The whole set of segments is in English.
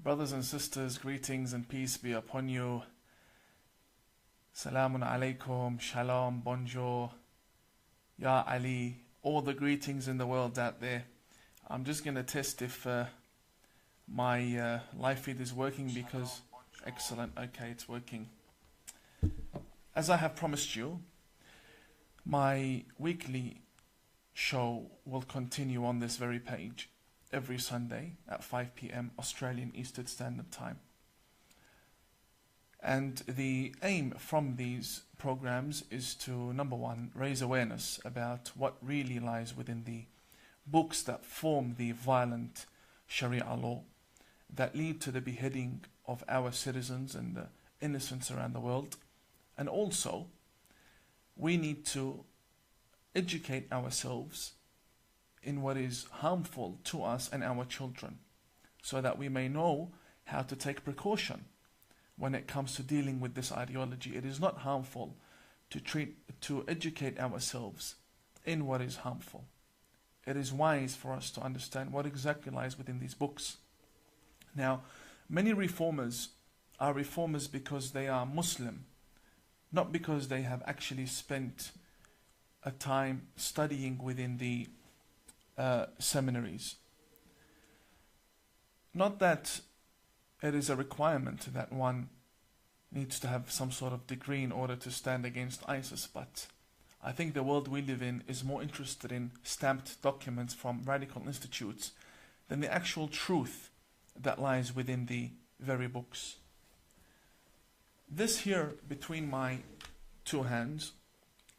Brothers and sisters, greetings and peace be upon you. Salamun alaikum, shalom, bonjour, ya Ali, all the greetings in the world out there. I'm just going to test if my live feed is working because... Excellent, okay, it's working. As I have promised you, my weekly show will continue on this very page every Sunday at 5 p.m. Australian Eastern Standard Time. And the aim from these programs is to, number one, raise awareness about what really lies within the books that form the violent Sharia law that lead to the beheading of our citizens and the innocents around the world. And also, we need to educate ourselves in what is harmful to us and our children, so that we may know how to take precaution when it comes to dealing with this ideology. It is not harmful to educate ourselves in what is harmful. It is wise for us to understand what exactly lies within these books. Now, many reformers are reformers because they are Muslim, not because they have actually spent a time studying within the seminaries. Not that it is a requirement that one needs to have some sort of degree in order to stand against ISIS, but I think the world we live in is more interested in stamped documents from radical institutes than the actual truth that lies within the very books. This here between my two hands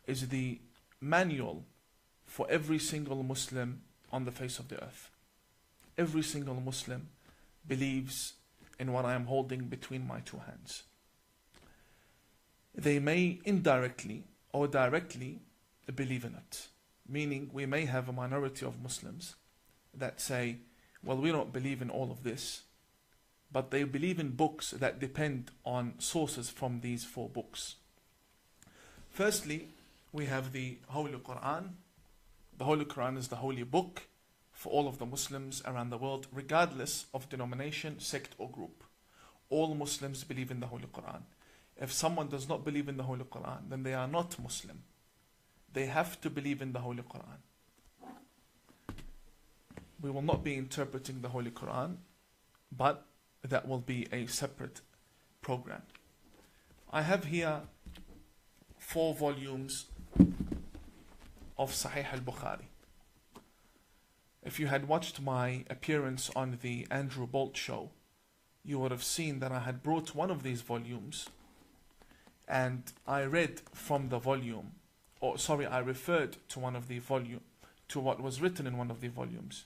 is the manual for every single Muslim on the face of the earth. Every single Muslim believes in what I am holding between my two hands. They may indirectly or directly believe in it. Meaning we may have a minority of Muslims that say, well, we don't believe in all of this, but they believe in books that depend on sources from these four books. Firstly, we have the Holy Quran. The Holy Quran is the holy book for all of the Muslims around the world, regardless of denomination, sect or group. All Muslims believe in the Holy Quran. If someone does not believe in the Holy Quran, then they are not Muslim. They have to believe in the Holy Quran. We will not be interpreting the Holy Quran, but that will be a separate program. I have here 4 volumes of Sahih al-Bukhari. If you had watched my appearance on the Andrew Bolt show, you would have seen that I had brought one of these volumes and I read from the volume, I referred to one of the volume, to what was written in one of the volumes.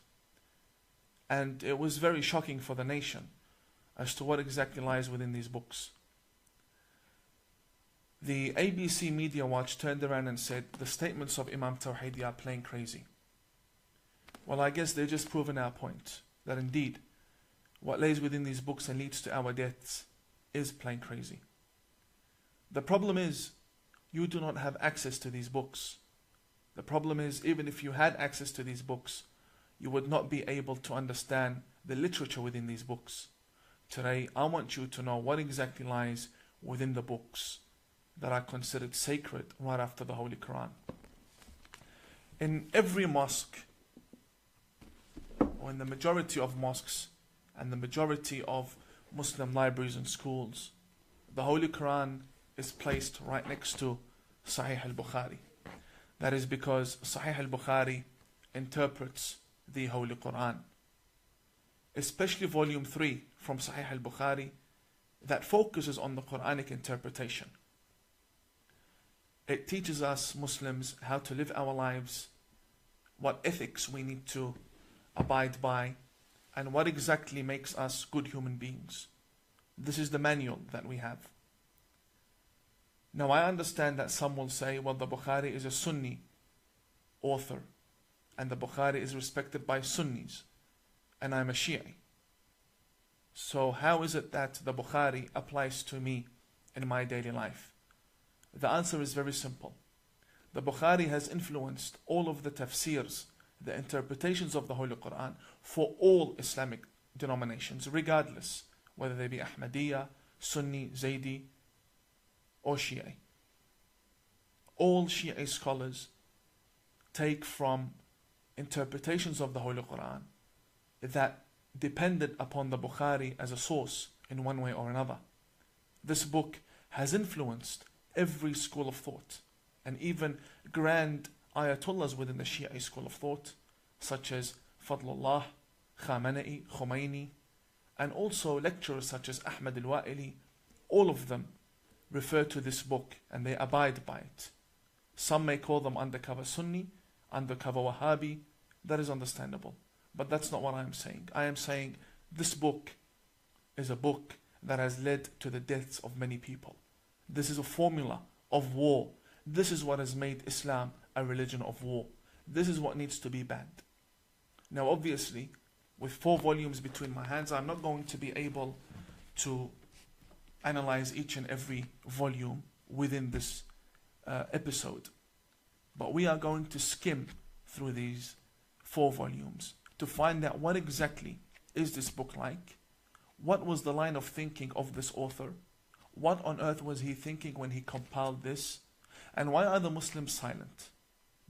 And it was very shocking for the nation as to what exactly lies within these books. The ABC Media Watch turned around and said, the statements of Imam Tak are plain crazy. Well, I guess they're just proving our point, that indeed, what lays within these books and leads to our deaths is plain crazy. The problem is, you do not have access to these books. The problem is, even if you had access to these books, you would not be able to understand the literature within these books. Today, I want you to know what exactly lies within the books that are considered sacred right after the Holy Quran. In every mosque, or in the majority of mosques, and the majority of Muslim libraries and schools, the Holy Quran is placed right next to Sahih al-Bukhari. That is because Sahih al-Bukhari interprets the Holy Quran. Especially volume 3 from Sahih al-Bukhari that focuses on the Quranic interpretation. It teaches us Muslims how to live our lives, what ethics we need to abide by, and what exactly makes us good human beings. This is the manual that we have. Now I understand that some will say, well, the Bukhari is a Sunni author, and the Bukhari is respected by Sunnis, and I'm a Shi'i. So how is it that the Bukhari applies to me in my daily life? The answer is very simple. The Bukhari has influenced all of the tafsirs, the interpretations of the Holy Quran for all Islamic denominations, regardless whether they be Ahmadiyya, Sunni, Zaydi, or Shia. All Shia scholars take from interpretations of the Holy Quran that depended upon the Bukhari as a source in one way or another. This book has influenced every school of thought, and even grand ayatollahs within the Shia school of thought, such as Fadlullah, Khamenei, Khomeini, and also lecturers such as Ahmad al-Wa'ili. All of them refer to this book and they abide by it. Some may call them undercover Sunni, undercover Wahhabi. That is understandable. But that's not what I am saying. I am saying this book is a book that has led to the deaths of many people. This is a formula of war. This is what has made Islam a religion of war. This is what needs to be banned. Now obviously, with 4 volumes between my hands, I'm not going to be able to analyze each and every volume within this episode. But we are going to skim through these 4 volumes to find out what exactly is this book like, what was the line of thinking of this author, what on earth was he thinking when he compiled this, and why are the Muslims silent?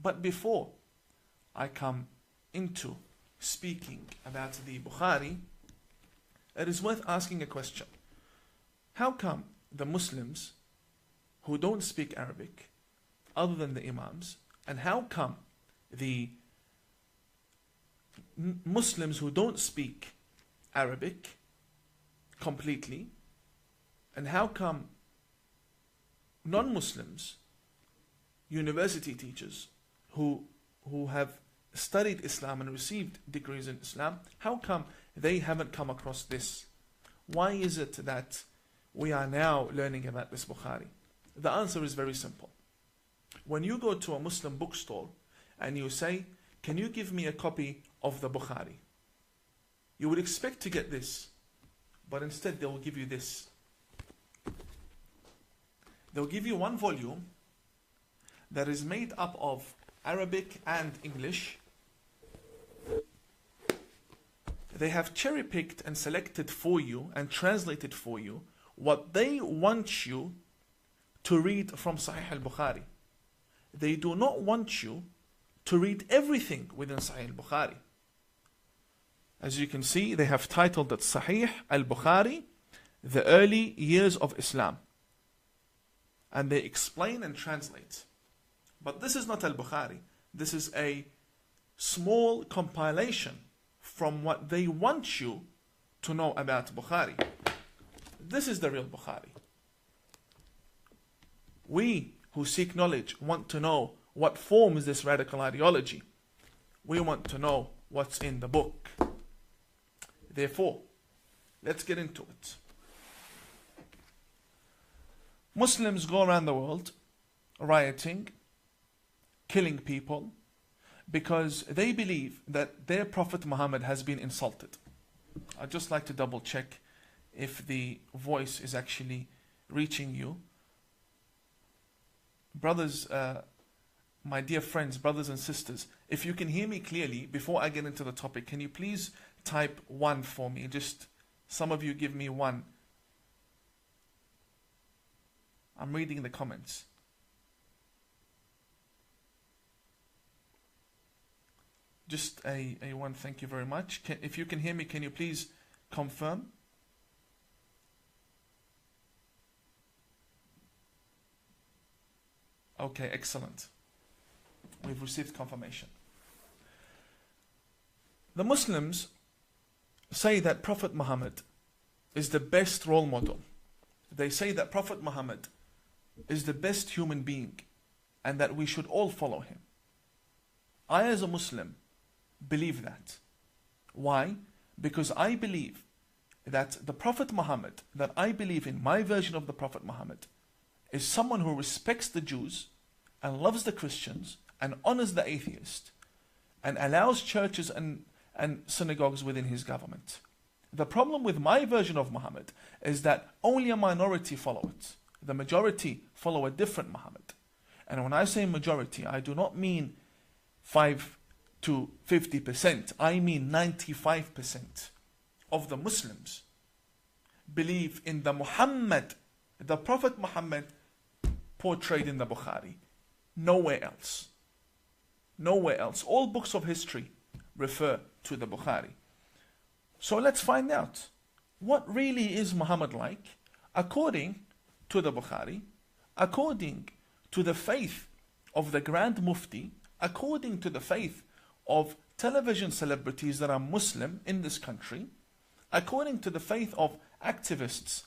But before I come into speaking about the Bukhari, it is worth asking a question. How come the Muslims who don't speak Arabic, other than the Imams, and how come the Muslims who don't speak Arabic completely, and how come non-Muslims, university teachers who have studied Islam and received degrees in Islam, how come they haven't come across this? Why is it that we are now learning about this Bukhari? The answer is very simple. When you go to a Muslim bookstore and you say, can you give me a copy of the Bukhari? You would expect to get this, but instead they will give you this. They'll give you 1 volume that is made up of Arabic and English. They have cherry-picked and selected for you and translated for you what they want you to read from Sahih al-Bukhari. They do not want you to read everything within Sahih al-Bukhari. As you can see, they have titled it Sahih al-Bukhari, the early years of Islam. And they explain and translate. But this is not al-Bukhari. This is a small compilation from what they want you to know about Bukhari. This is the real Bukhari. We who seek knowledge want to know what forms this radical ideology. We want to know what's in the book. Therefore, let's get into it. Muslims go around the world rioting, killing people, because they believe that their Prophet Muhammad has been insulted. I'd just like to double check if the voice is actually reaching you. Brothers, my dear friends, brothers and sisters, if you can hear me clearly, before I get into the topic, can you please type 1 for me? Just some of you give me 1. I'm reading the comments. Just a 1, thank you very much. If you can hear me, can you please confirm? Okay, excellent. We've received confirmation. The Muslims say that Prophet Muhammad is the best role model. They say that Prophet Muhammad is the best human being and that we should all follow him. I, as a Muslim, believe that. Why? Because I believe that the Prophet Muhammad, that I believe in, my version of the Prophet Muhammad, is someone who respects the Jews and loves the Christians and honors the atheist and allows churches and synagogues within his government. The problem with my version of Muhammad is that only a minority follow it. The majority follow a different Muhammad. And when I say majority, I do not mean 5 to 50%. I mean 95% of the Muslims believe in the Muhammad, the Prophet Muhammad portrayed in the Bukhari. Nowhere else. Nowhere else. All books of history refer to the Bukhari. So let's find out, what really is Muhammad like according to the Bukhari, according to the faith of the Grand Mufti, according to the faith of television celebrities that are Muslim in this country, according to the faith of activists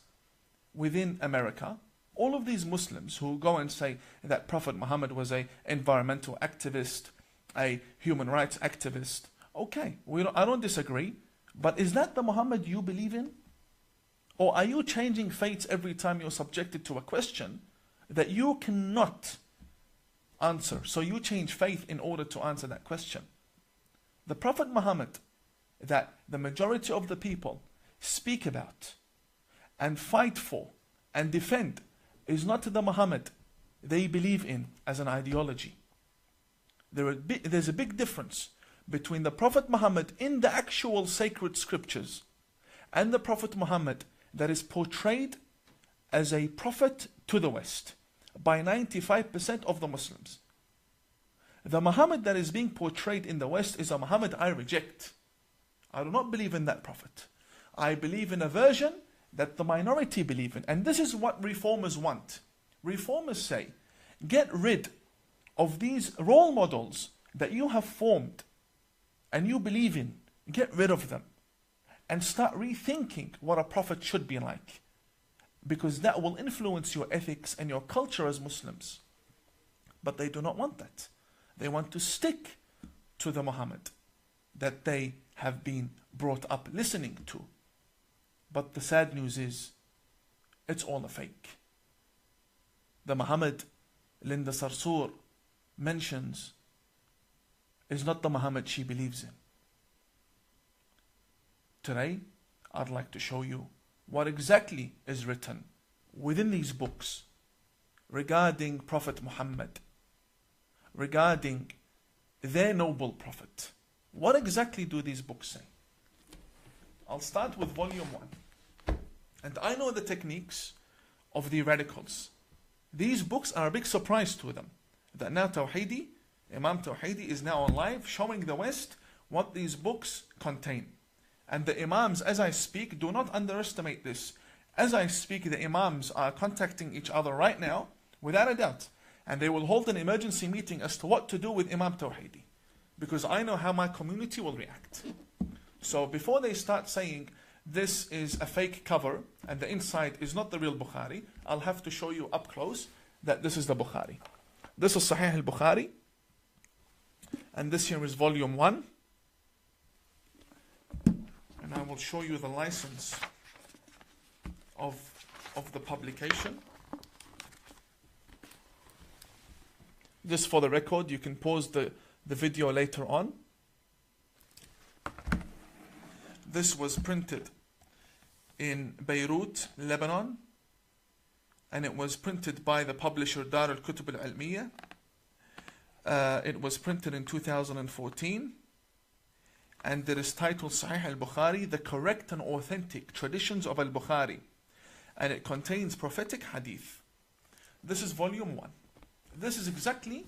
within America. All of these Muslims who go and say that Prophet Muhammad was an environmental activist, a human rights activist. Okay, I don't disagree, but is that the Muhammad you believe in? Or are you changing fates every time you're subjected to a question that you cannot answer? So you change faith in order to answer that question. The Prophet Muhammad that the majority of the people speak about and fight for and defend is not the Muhammad they believe in as an ideology. There's a big difference between the Prophet Muhammad in the actual sacred scriptures and the Prophet Muhammad that is portrayed as a prophet to the West by 95% of the Muslims. The Muhammad that is being portrayed in the West is a Muhammad I reject. I do not believe in that prophet. I believe in a version that the minority believe in. And this is what reformers want. Reformers say, get rid of these role models that you have formed and you believe in. Get rid of them and start rethinking what a prophet should be like, because that will influence your ethics and your culture as Muslims. But they do not want that. They want to stick to the Muhammad that they have been brought up listening to. But the sad news is, it's all a fake. The Muhammad Linda Sarsour mentions is not the Muhammad she believes in. Today, I'd like to show you what exactly is written within these books regarding Prophet Muhammad, regarding their noble prophet. What exactly do these books say? I'll start with volume 1. And I know the techniques of the radicals. These books are a big surprise to them. That now Imam Tawhidi is now on live showing the West what these books contain. And the Imams, as I speak, do not underestimate this. As I speak, the Imams are contacting each other right now, without a doubt. And they will hold an emergency meeting as to what to do with Imam Tawhidi. Because I know how my community will react. So before they start saying this is a fake cover and the inside is not the real Bukhari, I'll have to show you up close that this is the Bukhari. This is Sahih al-Bukhari. And this here is volume 1. And I will show you the license of the publication. Just for the record, you can pause the video later on. This was printed in Beirut, Lebanon, and it was printed by the publisher Dar al-Kutub al-Almiya. It was printed in 2014, and it is titled Sahih al-Bukhari, The Correct and Authentic Traditions of al-Bukhari, and it contains prophetic hadith. This is volume 1. This is exactly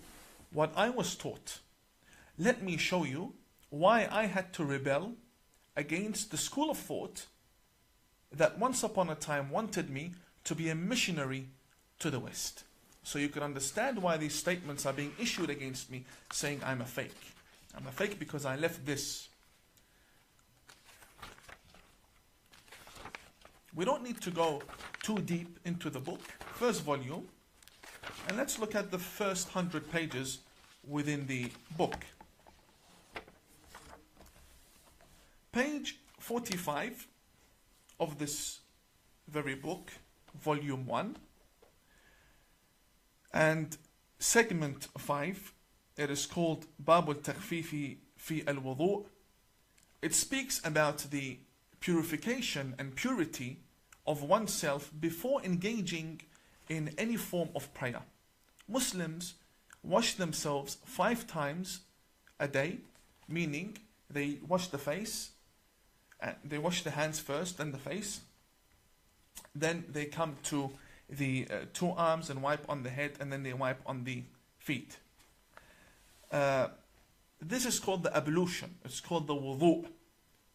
what I was taught. Let me show you why I had to rebel against the school of thought that once upon a time wanted me to be a missionary to the West. So you can understand why these statements are being issued against me, saying I'm a fake. I'm a fake because I left this. We don't need to go too deep into the book. First volume. And let's look at the first 100 pages within the book. Page 45 of this very book, volume 1, and segment 5, it is called Bab al-Takhfifi fi al-Wudu'. It speaks about the purification and purity of oneself before engaging in any form of prayer. Muslims wash themselves 5 times a day, meaning they wash the face, they wash the hands first, then the face, Then they come to the two arms and wipe on the head, and then they wipe on the feet. This is called the ablution. It's called the wudu.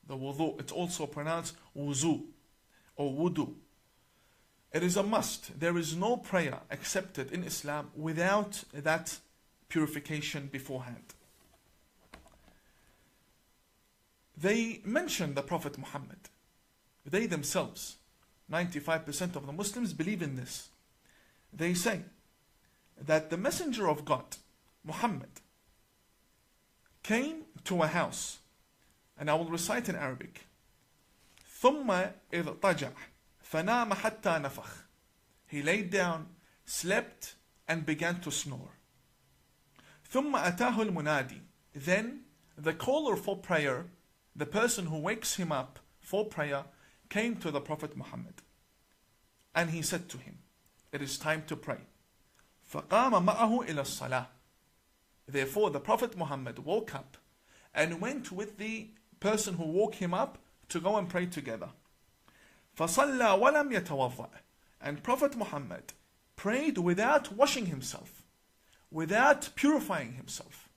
The wudu. It's also pronounced wuzu or wudu. It is a must. There is no prayer accepted in Islam without that purification beforehand. They mention the Prophet Muhammad. They themselves, 95% of the Muslims believe in this. They say that the Messenger of God, Muhammad, came to a house, and I will recite in Arabic. ثم اضطجع فنام حتى نفخ. He laid down, slept, and began to snore. ثم أتاه المنادي. Then the caller for prayer, the person who wakes him up for prayer, came to the Prophet Muhammad. And he said to him, it is time to pray. فقام معه إلى الصلاة. Therefore the Prophet Muhammad woke up and went with the person who woke him up to go and pray together. فصلى ولم يتوضأ. And Prophet Muhammad prayed without washing himself, without purifying himself.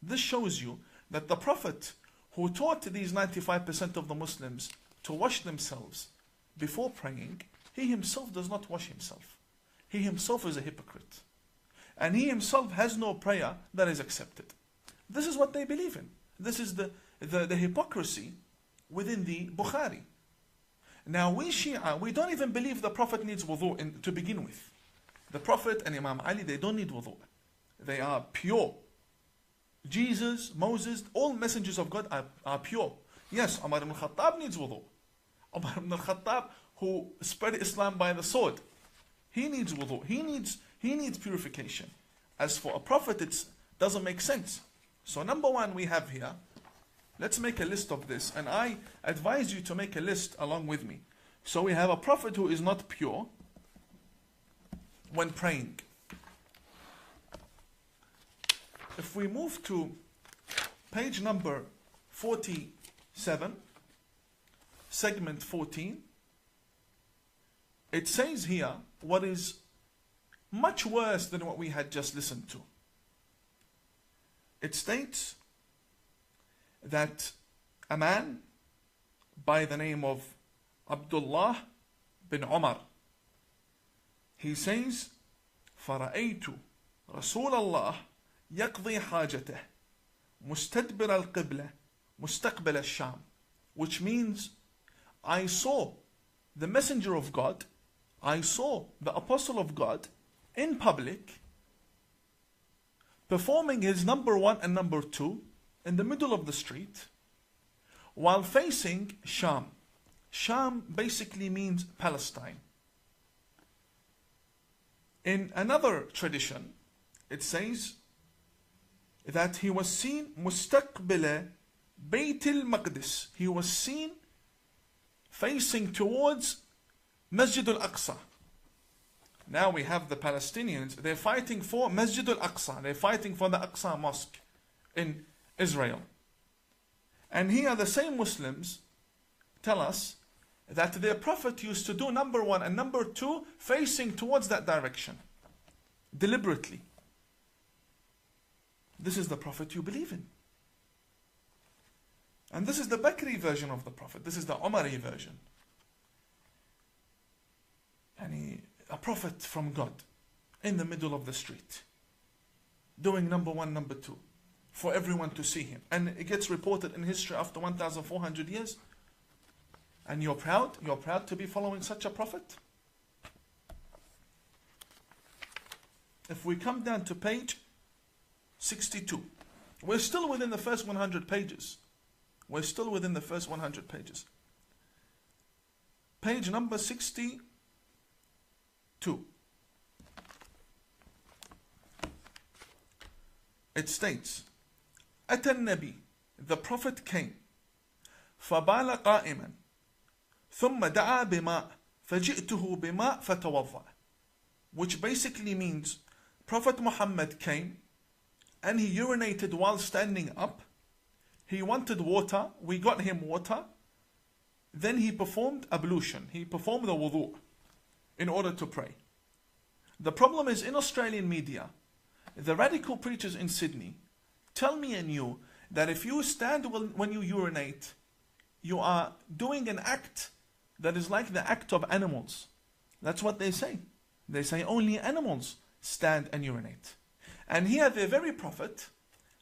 This shows you that the Prophet who taught these 95% of the Muslims to wash themselves before praying, he himself does not wash himself. He himself is a hypocrite. And he himself has no prayer that is accepted. This is what they believe in. This is the hypocrisy within the Bukhari. Now we Shia, we don't even believe the Prophet needs wudu to begin with. The Prophet and Imam Ali, they don't need wudu. They are pure. Jesus, Moses, all messengers of God are pure. Yes, Umar ibn al-Khattab needs wudu. Umar ibn al-Khattab, who spread Islam by the sword, he needs wudu. He needs purification. As for a prophet, it doesn't make sense. So number one we have here, let's make a list of this. And I advise you to make a list along with me. So we have a prophet who is not pure when praying. If we move to page number 47, segment 14, it says here what is much worse than what we had just listened to. It states that a man by the name of Abdullah bin Umar, he says, فَرَأَيْتُ رَسُولَ اللَّهِ يَقْضِي حَاجَتَهِ مُسْتَدْبِرَ الْقِبْلَةِ مُسْتَقْبِلَ الشَّامِ, which means I saw the messenger of God, I saw the apostle of God in public performing his number one and number two in the middle of the street while facing Sham. Sham basically means Palestine. In another tradition, it says that he was seen مستقبل بيت المقدس. He was seen facing towards Masjid al-Aqsa. Now we have the Palestinians, they're fighting for Masjid al-Aqsa. They're fighting for the Aqsa Mosque in Israel. And here the same Muslims tell us that their Prophet used to do number one and number two facing towards that direction. Deliberately. This is the Prophet you believe in. And this is the Bakri version of the Prophet. This is the Umari version. And a prophet from God in the middle of the street doing number one, number two for everyone to see him. And it gets reported in history after 1,400 years. And you're proud to be following such a prophet? If we come down to page 62, we're still within the first 100 pages. We're still within the first 100 pages. Page number 62. It states, أتى النبي, the Prophet came, فبال قائما, ثم دعا بماء, فجئته بماء فتوضأ. Which basically means, Prophet Muhammad came, and he urinated while standing up. He wanted water, we got him water, then he performed ablution. He performed the wudu in order to pray. The problem is in Australian media, the radical preachers in Sydney tell me and you that if you stand when you urinate, you are doing an act that is like the act of animals. That's what they say. They say only animals stand and urinate. And here the very Prophet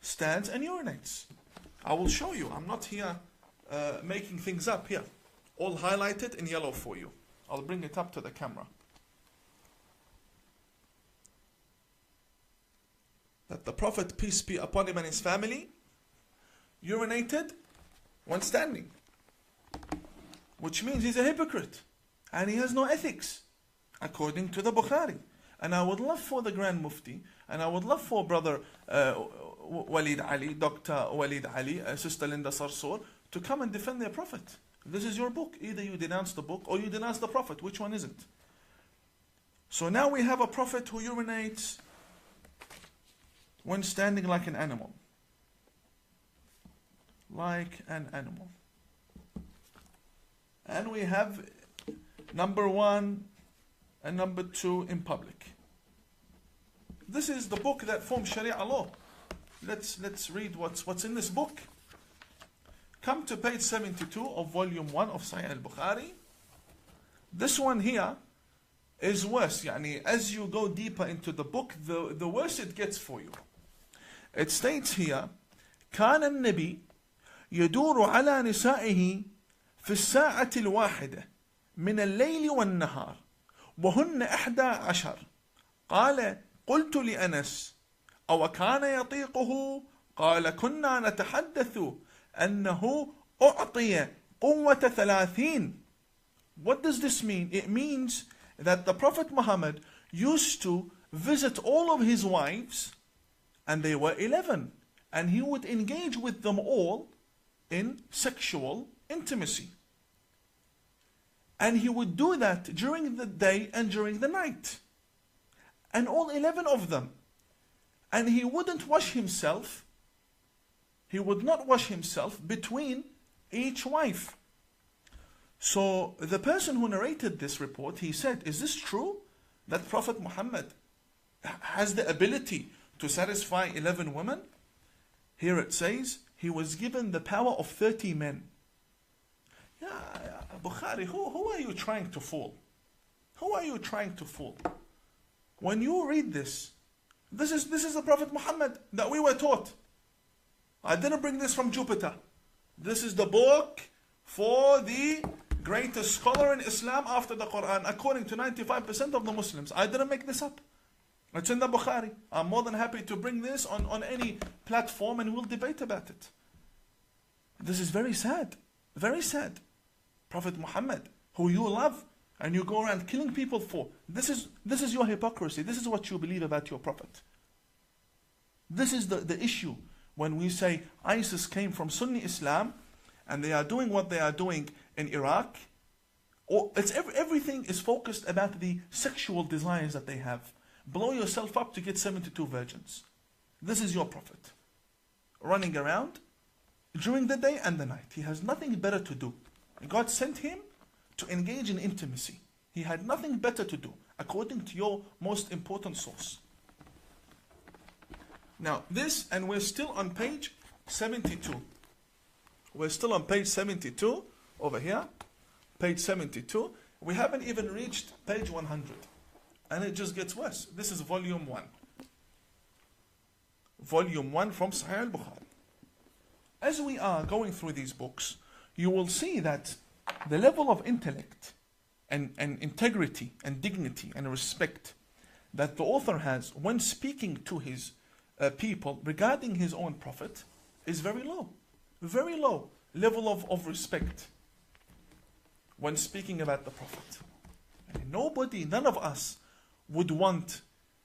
stands and urinates. I will show you. I'm not here making things up here. All highlighted in yellow for you. I'll bring it up to the camera. That the Prophet, peace be upon him and his family, urinated when standing. Which means he's a hypocrite. And he has no ethics. According to the Bukhari. And I would love for the Grand Mufti, and I would love for Brother Walid Ali, Dr. Walid Ali, Sister Linda Sarsour, to come and defend their Prophet. This is your book. Either you denounce the book or you denounce the Prophet. Which one isn't? So now we have a Prophet who urinates when standing like an animal. Like an animal. And we have number 1 and number 2 in public. This is the book that forms Sharia law. Let's read what's in this book. Come to page 72 of volume 1 of Sahih al-Bukhari. This one here is worse. Yani, as you go deeper into the book, the worse it gets for you. It states here, كان النبي يدور على نسائه في الساعة الواحدة من الليل والنهار وهن 11. قال قلت لأنس أو كان يطيقه؟ قال كنا نتحدث أنه أعطي قوة 30. What does this mean? It means that the Prophet Muhammad used to visit all of his wives, and they were 11, and he would engage with them all in sexual intimacy. And he would do that during the day and during the night. And all 11 of them. And he wouldn't wash himself. He would not wash himself between each wife. So the person who narrated this report, he said, is this true? That Prophet Muhammad has the ability to satisfy 11 women? Here it says, he was given the power of 30 men. Yeah, Bukhari, who are you trying to fool? Who are you trying to fool? When you read this is the Prophet Muhammad that we were taught. I didn't bring this from Jupiter. This is the book for the greatest scholar in Islam after the Quran, according to 95% of the Muslims. I didn't make this up. It's in the Bukhari. I'm more than happy to bring this on any platform and we'll debate about it. This is very sad. Very sad. Prophet Muhammad, who you love and you go around killing people for. This is your hypocrisy. This is what you believe about your Prophet. This is the issue when we say ISIS came from Sunni Islam and they are doing what they are doing in Iraq. Everything is focused about the sexual desires that they have. Blow yourself up to get 72 virgins. This is your Prophet. Running around during the day and the night. He has nothing better to do. God sent him to engage in intimacy. He had nothing better to do, according to your most important source. Now this, and we're still on page 72. We're still on page 72, over here. Page 72. We haven't even reached page 100. And it just gets worse. This is volume 1. Volume 1 from Sahih al-Bukhari. As we are going through these books, you will see that the level of intellect and integrity and dignity and respect that the author has when speaking to his people regarding his own Prophet is very low. Very low level of respect when speaking about the Prophet. And none of us would want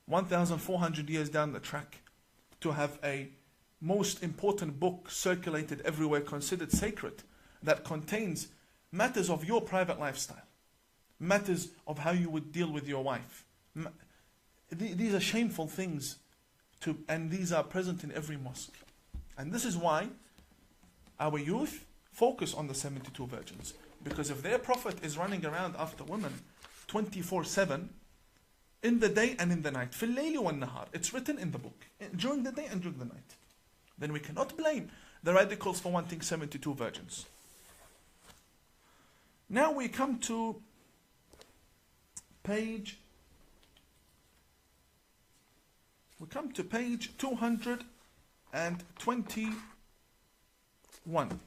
1,400 years down the track to have a most important book circulated everywhere, considered sacred, that contains matters of your private lifestyle, matters of how you would deal with your wife. These are shameful things, and these are present in every mosque. And this is why our youth focus on the 72 virgins. Because if their prophet is running around after women 24/7, in the day and in the night, في الليل والنهار, it's written in the book, during the day and during the night, then we cannot blame the radicals for wanting 72 virgins. Now we come to page 221.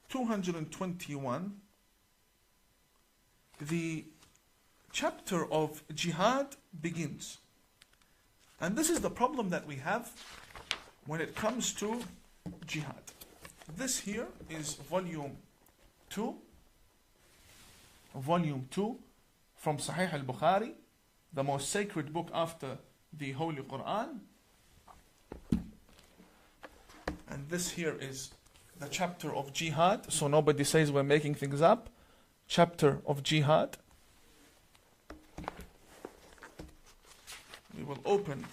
221. The chapter of jihad begins. And this is the problem that we have when it comes to jihad. This here is volume 2 from Sahih al-Bukhari, the most sacred book after the Holy Quran. And this here is the chapter of jihad, so nobody says we're making things up. Chapter of jihad. We will open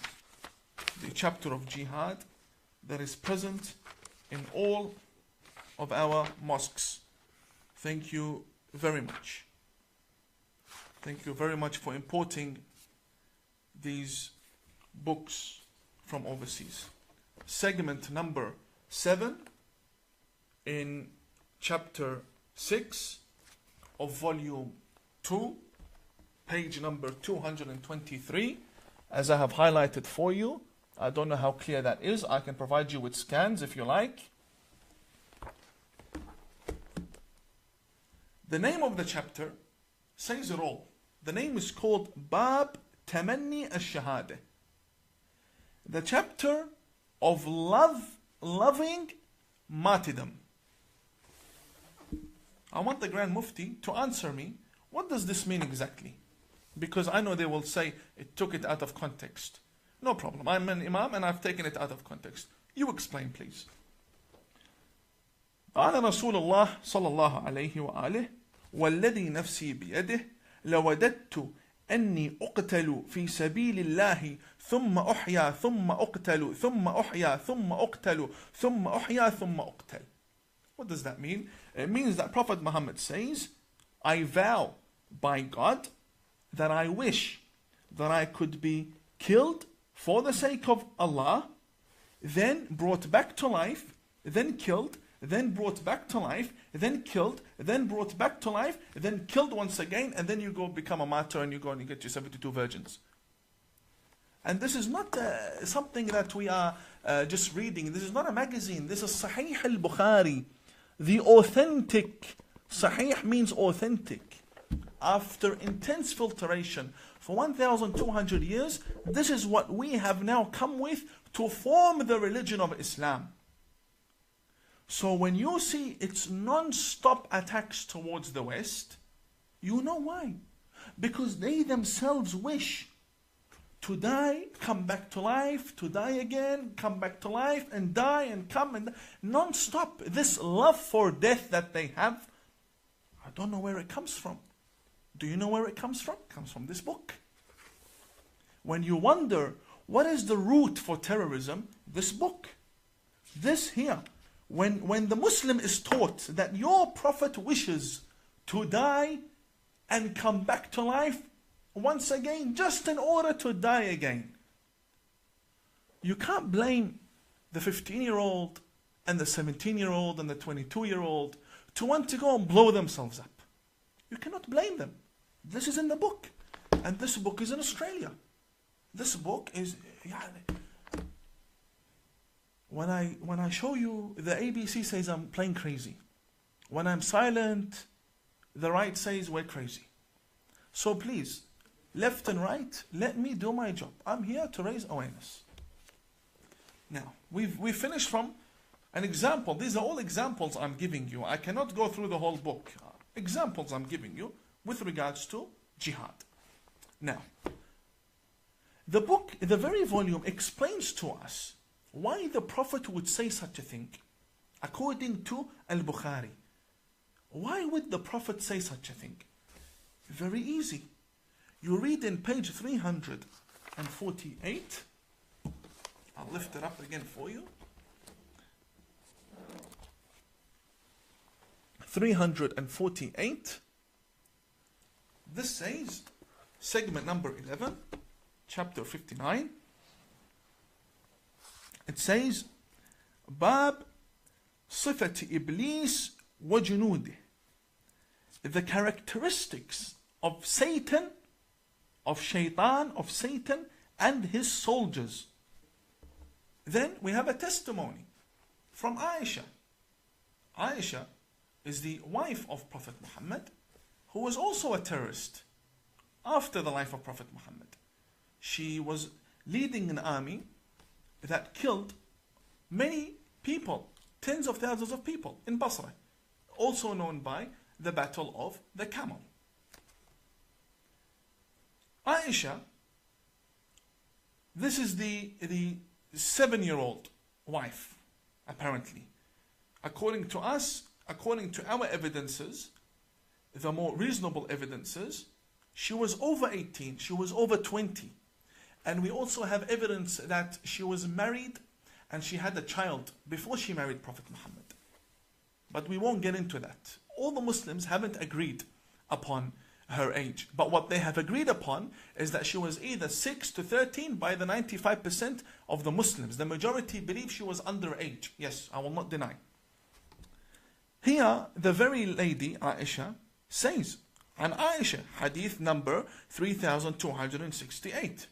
the chapter of jihad that is present in all of our mosques. Thank you very much. Thank you very much for importing these books from overseas. Segment number 7 in chapter 6 of volume 2, page number 223, as I have highlighted for you. I don't know how clear that is. I can provide you with scans if you like. The name of the chapter says it all. The name is called Bab Tamanni al-Shahada. The chapter of loving martyrdom. I want the Grand Mufti to answer me, what does this mean exactly? Because I know they will say it took it out of context. No problem. I'm an Imam and I've taken it out of context. You explain, please. قال رسول الله صلى الله عليه وآله والذي نفسي بيده لوددت أني أقتل في سبيل الله ثم أحيا ثم أقتل ثم أحيا ثم أقتل ثم أحيا ثم أقتل. What does that mean? It means that Prophet Muhammad says, I vow by God that I wish that I could be killed for the sake of Allah, then brought back to life, then killed, then brought back to life, then killed, then brought back to life, then killed once again, and then you go become a martyr and you go and you get your 72 virgins. And this is not something that we are just reading. This is not a magazine. This is Sahih al-Bukhari. The authentic. Sahih means authentic. After intense filtration for 1,200 years, this is what we have now come with to form the religion of Islam. So when you see its non-stop attacks towards the West, you know why. Because they themselves wish to die, come back to life, to die again, come back to life, and die and come and non-stop. This love for death that they have, I don't know where it comes from. Do you know where it comes from? It comes from this book. When you wonder, what is the root for terrorism? This book. This here. When the Muslim is taught that your Prophet wishes to die and come back to life once again, just in order to die again, you can't blame the 15-year-old and the 17-year-old and the 22-year-old to want to go and blow themselves up. You cannot blame them. This is in the book. And this book is in Australia. This book is... When I show you, the ABC says I'm playing crazy. When I'm silent, the right says we're crazy. So please, left and right, let me do my job. I'm here to raise awareness. Now, we've finished from an example. These are all examples I'm giving you. I cannot go through the whole book. Examples I'm giving you with regards to jihad. Now, the book, the very volume explains to us why the Prophet would say such a thing. According to Al-Bukhari. Why would the Prophet say such a thing? Very easy. You read in page 348. I'll lift it up again for you. 348. This says, segment number 11, chapter 59. It says, Bab Sifat Iblis wa Junudih. The characteristics of Satan, of Shaitan, of Satan and his soldiers. Then we have a testimony from Aisha. Aisha is the wife of Prophet Muhammad, who was also a terrorist after the life of Prophet Muhammad. She was leading an army that killed many people, tens of thousands of people in Basra, also known by the Battle of the Camel. Aisha, this is the 7-year-old wife, apparently. According to us, according to our evidences, the more reasonable evidences, she was over 18, she was over 20. And we also have evidence that she was married and she had a child before she married Prophet Muhammad. But we won't get into that. All the Muslims haven't agreed upon her age. But what they have agreed upon is that she was either 6 to 13 by the 95% of the Muslims. The majority believe she was underage. Yes, I will not deny. Here, the very lady, Aisha, says, and Aisha, hadith number 3268.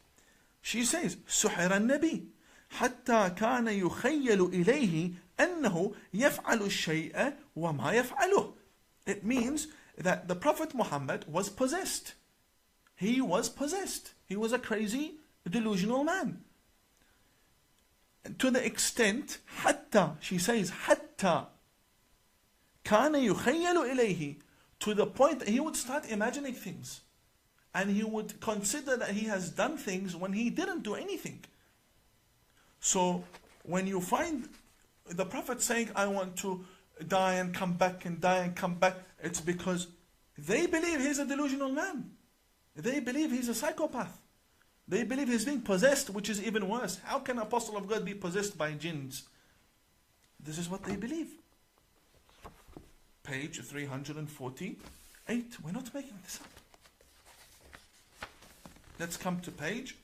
She says, سحر النبي حتى كان يخيل إليه أنه يفعل الشيء وما يفعله. It means that the Prophet Muhammad was possessed. He was possessed. He was a crazy, delusional man. To the extent, حتى, she says, حتى كان يخيل إليه, to the point that he would start imagining things. And he would consider that he has done things when he didn't do anything. So when you find the Prophet saying, I want to die and come back and die and come back, it's because they believe he's a delusional man. They believe he's a psychopath. They believe he's being possessed, which is even worse. How can an apostle of God be possessed by jinns? This is what they believe. Page 348. We're not making this up. Let's come to page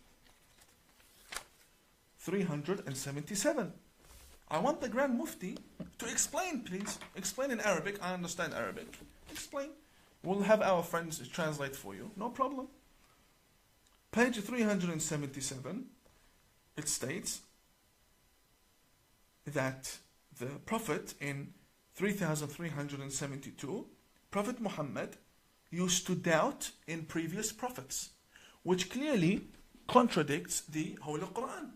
377. I want the Grand Mufti to explain, please. Explain in Arabic. I understand Arabic. Explain. We'll have our friends translate for you. No problem. Page 377. It states that the Prophet in 3372, Prophet Muhammad used to doubt in previous prophets, which clearly contradicts the Holy Quran.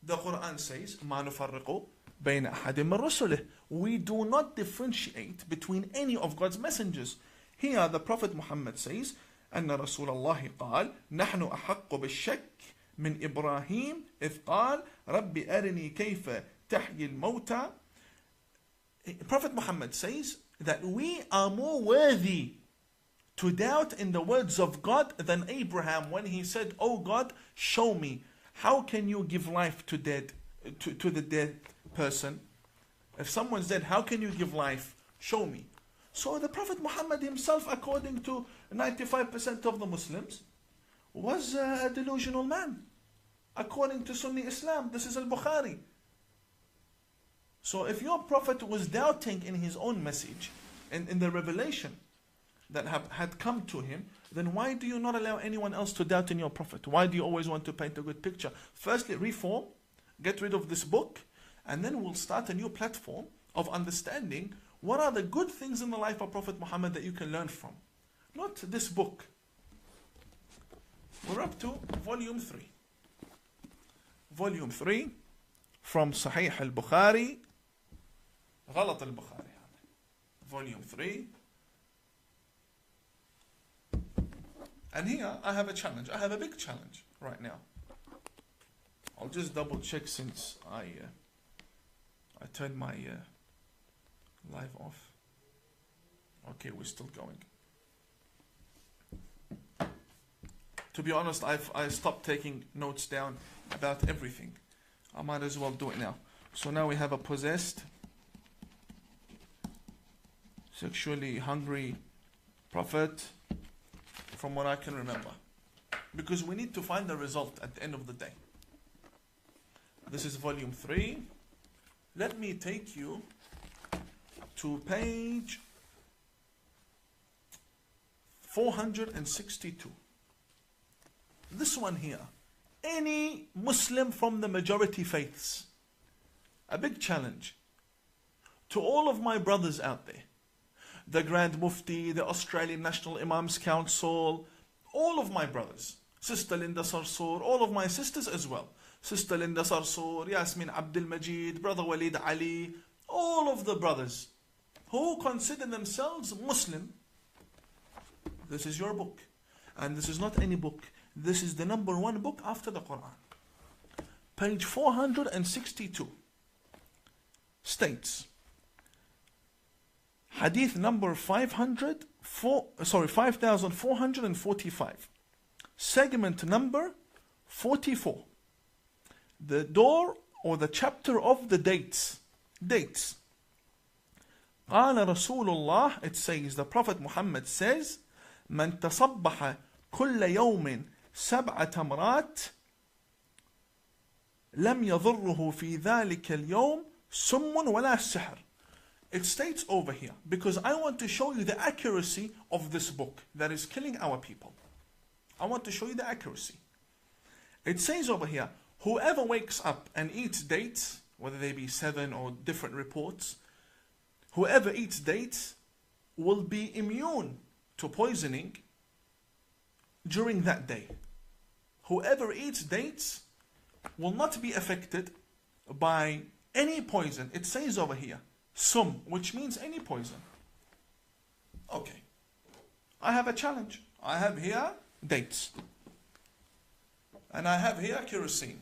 The Quran says, مَا نُفَرِّقُ بَيْنَ أَحَدٍ مِّن رُسُلِهِ. We do not differentiate between any of God's messengers. Here the Prophet Muhammad says, أن رسول الله قال نحن أحق بالشك من إبراهيم إذ قال رب أرني كيف تحيي الموتى. Prophet Muhammad says that we are more worthy to doubt in the words of God than Abraham when he said, Oh God, show me. How can you give life to the dead person? If someone's dead, how can you give life? Show me. So the Prophet Muhammad himself, according to 95% of the Muslims, was a delusional man. According to Sunni Islam, this is Al-Bukhari. So if your Prophet was doubting in his own message, in the revelation that had come to him, then why do you not allow anyone else to doubt in your Prophet? Why do you always want to paint a good picture? Firstly, reform, get rid of this book, and then we'll start a new platform of understanding what are the good things in the life of Prophet Muhammad that you can learn from. Not this book. We're up to volume 3. Volume 3 from Sahih al-Bukhari. غلط al-Bukhari. Volume 3. And here I have a challenge. I have a big challenge right now. I'll just double check since I turned my live off. Okay, we're still going. To be honest, I stopped taking notes down about everything. I might as well do it now. So now we have a possessed sexually hungry prophet, from what I can remember. Because we need to find the result at the end of the day. This is volume 3. Let me take you to page 462. This one here. Any Muslim from the majority faiths. A big challenge to all of my brothers out there. The Grand Mufti, the Australian National Imams Council, all of my brothers. Sister Linda Sarsour, all of my sisters as well. Sister Linda Sarsour, Yasmin Abdul Majid, Brother Walid Ali, all of the brothers who consider themselves Muslim. This is your book. And this is not any book. This is the number 1 book after the Quran. Page 462 states, Hadith number 5445, segment number 44. The door or the chapter of the dates. Dates. قال رسول الله, it says, the Prophet Muhammad says, من تصبح كل يوم 7 تمرات لم يضره في ذلك اليوم سم ولا سحر. It states over here, because I want to show you the accuracy of this book that is killing our people. I want to show you the accuracy. It says over here, whoever wakes up and eats dates, whether they be 7 or different reports, whoever eats dates will be immune to poisoning during that day. Whoever eats dates will not be affected by any poison. It says over here, sum, which means any poison. Okay. I have a challenge. I have here dates. And I have here kerosene.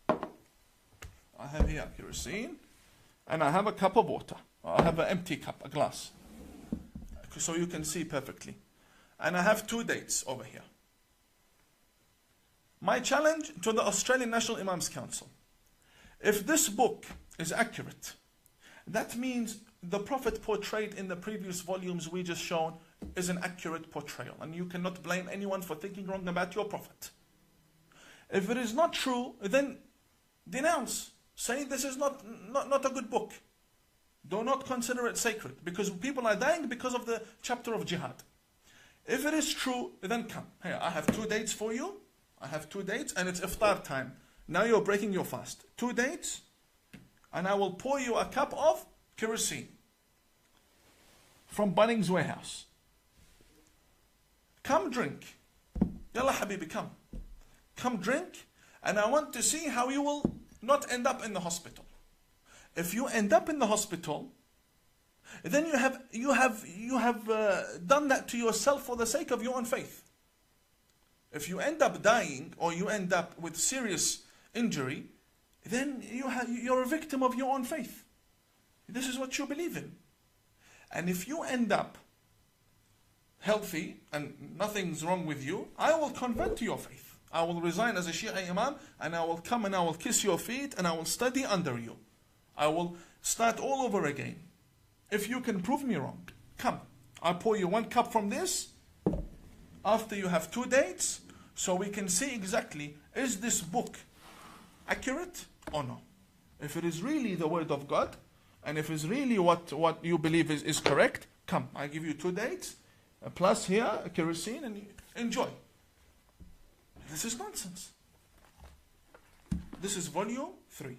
I have here kerosene. And I have a cup of water. I have an empty cup, a glass. So you can see perfectly. And I have 2 dates over here. My challenge to the Australian National Imams Council. If this book is accurate, that means the Prophet portrayed in the previous volumes we just shown is an accurate portrayal. And you cannot blame anyone for thinking wrong about your Prophet. If it is not true, then denounce. Say this is not a good book. Do not consider it sacred. Because people are dying because of the chapter of jihad. If it is true, then come. Here, I have 2 dates for you. I have 2 dates and it's iftar time. Now you're breaking your fast. 2 dates and I will pour you a cup of kerosene from Bunnings Warehouse. Come drink. Yalla Habibi, come. Come drink, and I want to see how you will not end up in the hospital. If you end up in the hospital, then you have done that to yourself for the sake of your own faith. If you end up dying or you end up with serious injury, then you're a victim of your own faith. This is what you believe in. And if you end up healthy and nothing's wrong with you, I will convert to your faith. I will resign as a Shia Imam and I will come and I will kiss your feet and I will study under you. I will start all over again. If you can prove me wrong, come. I'll pour you 1 cup from this after you have 2 dates so we can see exactly, is this book accurate or no? If it is really the word of God and if it's really what you believe is correct, come. I give you 2 dates plus here a kerosene and enjoy. This is nonsense. This is volume 3.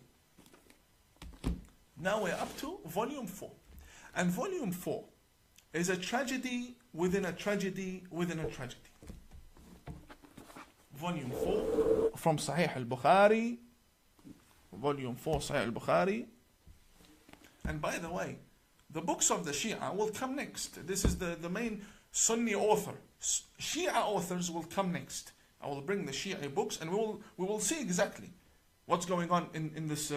Now we're up to volume 4. And volume 4 is a tragedy within a tragedy within a tragedy. Volume 4 from Sahih al-Bukhari. Volume 4, Sahih al-Bukhari. And by the way, the books of the Shia will come next. This is the main Sunni author. Shia authors will come next. I will bring the Shia books and we will see exactly what's going on in this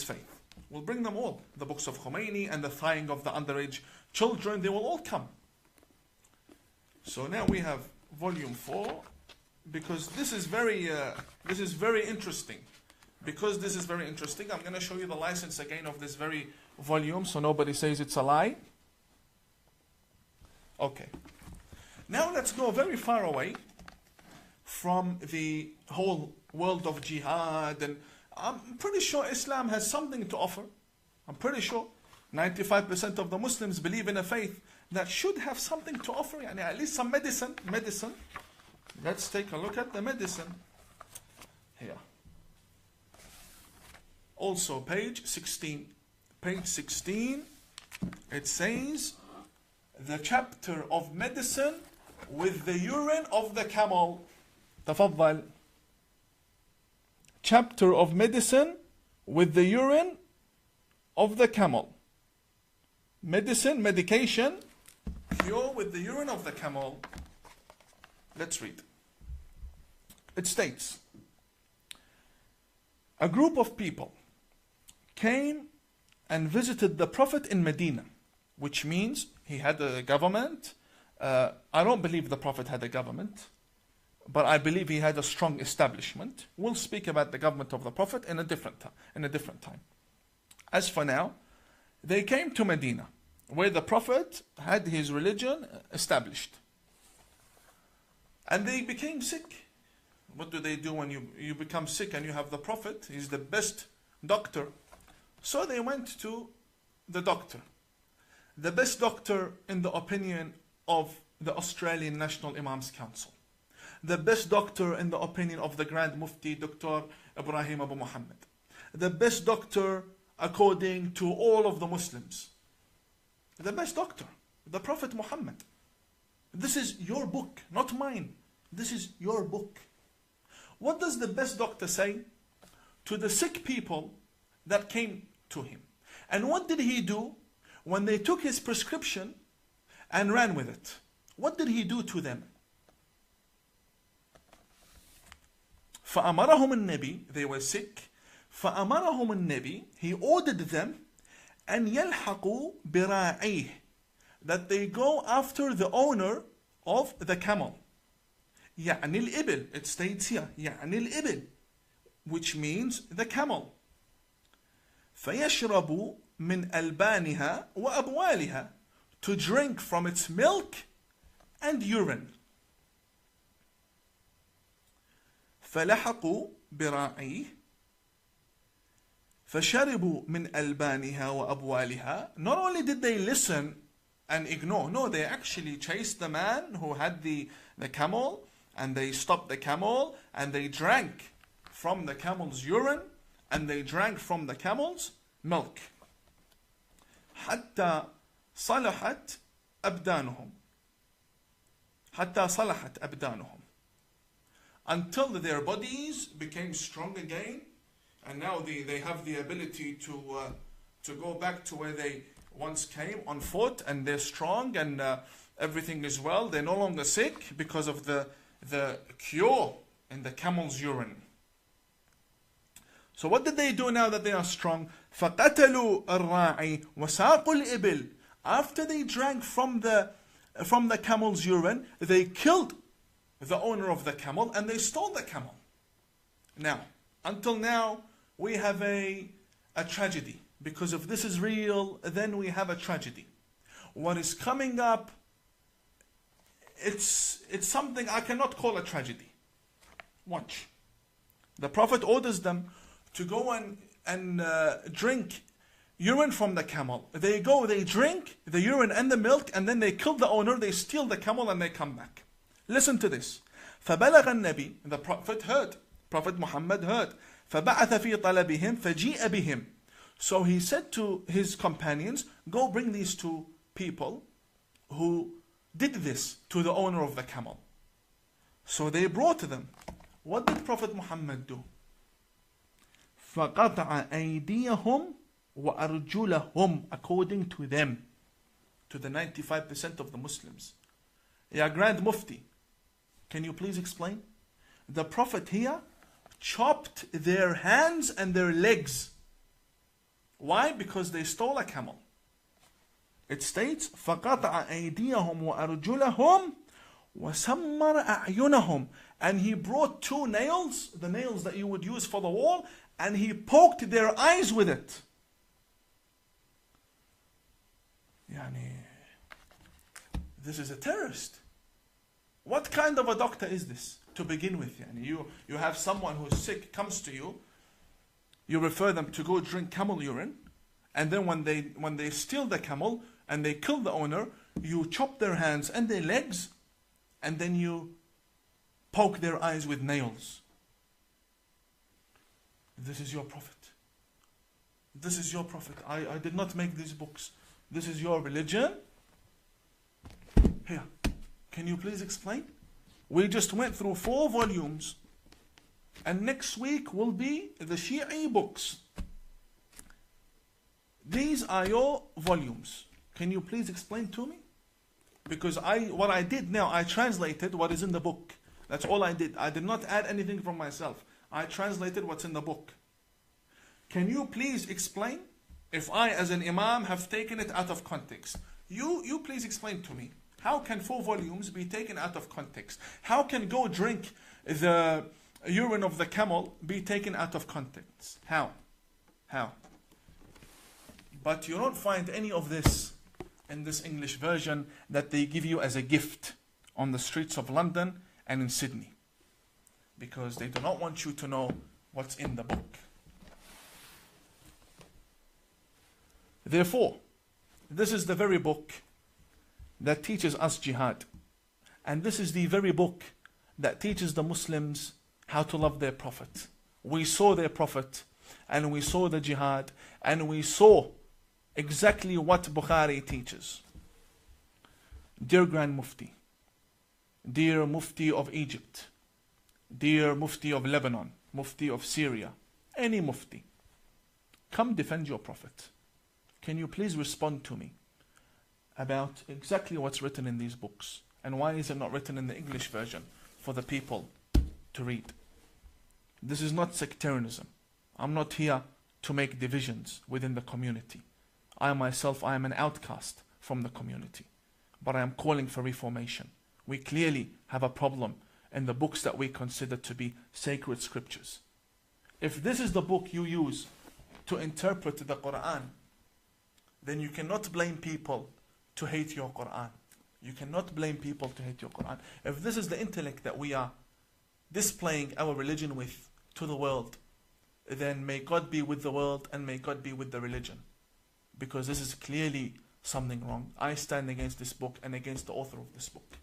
faith. We'll bring them all. The books of Khomeini and the thawing of the underage children, they will all come. So now we have volume 4, because this is very interesting. Because this is very interesting, I'm going to show you the license again of this very volume so nobody says it's a lie. Okay. Now let's go very far away from the whole world of jihad, and I'm pretty sure Islam has something to offer. I'm pretty sure 95% of the Muslims believe in a faith that should have something to offer, yani at least some medicine. Let's take a look at the medicine here. Also page 16. Page 16, it says the chapter of medicine with the urine of the camel. تفضل. Chapter of medicine with the urine of the camel. Medicine, medication, cure with the urine of the camel. Let's read. It states, a group of people came and visited the Prophet in Medina, which means he had a government. I don't believe the Prophet had a government, but I believe he had a strong establishment. We'll speak about the government of the Prophet in a different time. As for now, they came to Medina, where the Prophet had his religion established. And they became sick. What do they do when you become sick and you have the Prophet? He's the best doctor. So they went to the doctor. The best doctor in the opinion of the Australian National Imams Council. The best doctor in the opinion of the Grand Mufti, Dr. Ibrahim Abu Muhammad. The best doctor according to all of the Muslims. The best doctor, the Prophet Muhammad. This is your book, not mine. This is your book. What does the best doctor say to the sick people that came to him? And what did he do when they took his prescription and ran with it? What did he do to them? فأمرهم النبي, they were sick. فأمرهم النبي, he ordered them أن يلحقوا براعيه, that they go after the owner of the camel. يعني الإبل, it states here, يعني الإبل, which means the camel. فيشربوا من ألبانها وأبوالها, to drink from its milk and urine. فلحقوا براعيه فشربوا من ألبانها وأبوالها. Not only did they listen and ignore, no, they actually chased the man who had the camel, and they stopped the camel, and they drank from the camel's urine, and they drank from the camel's milk. حتى صلحت أبدانهم. حتى صلحت أبدانهم. Until their bodies became strong again, and now they have the ability to go back to where they once came on foot, and they're strong, and everything is well. They're no longer sick because of the cure in the camel's urine. So what did they do now that they are strong? فَقَتَلُوا الرَّاعِي وَسَاقُوا الْإِبِلِ. After they drank from the camel's urine, they killed the owner of the camel, and they stole the camel. Now, until now, we have a tragedy. Because if this is real, then we have a tragedy. What is coming up, it's something I cannot call a tragedy. Watch. The Prophet orders them to go and drink urine from the camel. They go, they drink the urine and the milk, and then they kill the owner, they steal the camel, and they come back. Listen to this. فبلغ النبي, the Prophet heard, Prophet Muhammad heard. فبعث في طلبهم فجيء بهم. So he said to his companions, go bring these two people who did this to the owner of the camel. So they brought them. What did Prophet Muhammad do? فقطع أيديهم وأرجلهم, according to them, to the 95% of the Muslims. Ya Grand Mufti, can you please explain? The Prophet here chopped their hands and their legs. Why? Because they stole a camel. It states, فَقَطَعَ أَيْدِيَهُمْ وَأَرْجُلَهُمْ وَسَمَّرَ أَعْيُنَهُم. And he brought two nails, the nails that you would use for the wall, and he poked their eyes with it. this is a terrorist. What kind of a doctor is this to begin with? Yani you have someone who's sick, comes to you, you refer them to go drink camel urine, and then when they steal the camel and they kill the owner, you chop their hands and their legs, and then you poke their eyes with nails. This is your prophet. This is your prophet. I did not make these books. This is your religion. Here, can you please explain? We just went through 4 volumes, and next week will be the Shi'i books. These are your volumes. Can you please explain to me? Because what I did now, I translated what is in the book. That's all I did. I did not add anything from myself. I translated what's in the book. Can you please explain if I as an imam have taken it out of context? You please explain to me. How can 4 volumes be taken out of context? How can go drink the urine of the camel be taken out of context? How? But you don't find any of this in this English version that they give you as a gift on the streets of London and in Sydney. Because they do not want you to know what's in the book. Therefore, this is the very book that teaches us jihad. And this is the very book that teaches the Muslims how to love their prophet. We saw their prophet, and we saw the jihad, and we saw exactly what Bukhari teaches. Dear Grand Mufti, dear Mufti of Egypt, dear Mufti of Lebanon, Mufti of Syria, any Mufti, come defend your prophet. Can you please respond to me about exactly what's written in these books, and why is it not written in the English version for the people to read? This is not sectarianism. I'm not here to make divisions within the community. I myself, I am an outcast from the community, but I am calling for reformation. We clearly have a problem in the books that we consider to be sacred scriptures. If this is the book you use to interpret the Quran, then you cannot blame people to hate your Quran. You cannot blame people to hate your Quran. If this is the intellect that we are displaying our religion with to the world, then may God be with the world and may God be with the religion. Because this is clearly something wrong. I stand against this book and against the author of this book.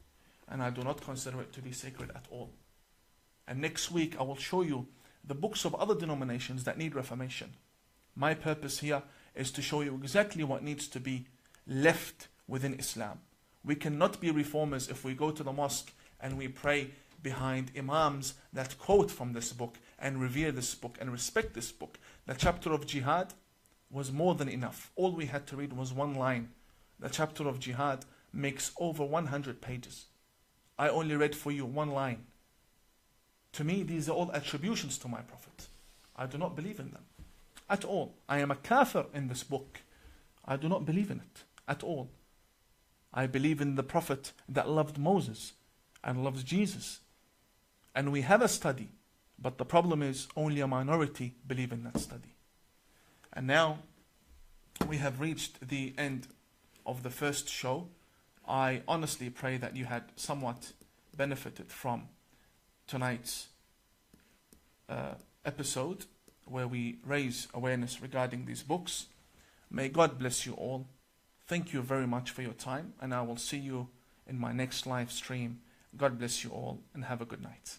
And I do not consider it to be sacred at all. And next week I will show you the books of other denominations that need reformation. My purpose here is to show you exactly what needs to be left within Islam. We cannot be reformers if we go to the mosque and we pray behind imams that quote from this book and revere this book and respect this book. The chapter of jihad was more than enough. All we had to read was 1 line. The chapter of jihad makes over 100 pages. I only read for you 1 line. To me, these are all attributions to my prophet. I do not believe in them at all. I am a kafir in this book. I do not believe in it at all. I believe in the prophet that loved Moses and loves Jesus. And we have a study, but the problem is only a minority believe in that study. And now we have reached the end of the first show. I honestly pray that you had somewhat benefited from tonight's episode where we raise awareness regarding these books. May God bless you all. Thank you very much for your time, and I will see you in my next live stream. God bless you all and have a good night.